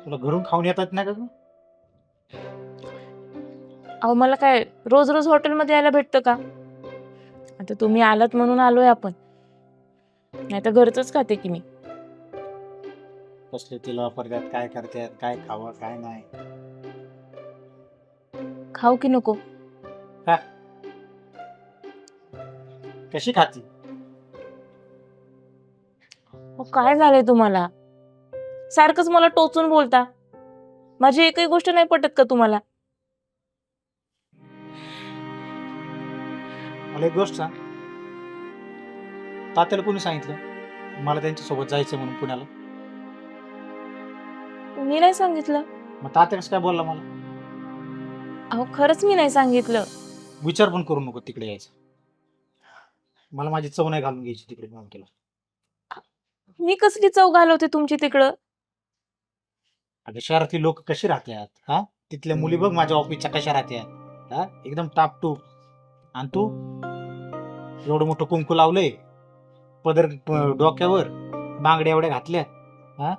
तुला घरून खाऊन येतात नाही का ग? अहो मला काय रोज रोज हॉटेलमध्ये यायला भेटतं का? आता तुम्ही आलात म्हणून आलोय आपण, नाही तर घरचंच खाते की मी. कसले तेल वापरतात, काय करतात, काय खावं काय नाही. खाऊ की नको? का? कशी खाती? हो काय झालंय तुम्हाला? सारखंच मला टोचून बोलता. माझी एकही गोष्ट नाही पटत का तुम्हाला? मला एक गोष्ट सांग, तात्याला कोणी सांगितलं मला त्यांच्यासोबत जायचं म्हणून पुण्याला? मी नाही सांगितलं. मग तात्या कसं काय बोलला मला? अहो खरंच मी नाही सांगितलं. विचार पण करू नको तिकडे यायचं. मला माझी चव नाही घालून घ्यायची तिकडे केला. मी कसली चव घालवते तुमची तिकडं? अगं शहरातली लोक कशी राहतात हा? तिथल्या मुली बघ माझ्या ऑफिसच्या कशा राहतात हा? एकदम टापटूप. आणि तू एवढं मोठं कुंकू लावलंय, पदर डोक्यावर, बांगड्या एवढ्या घातल्या हा?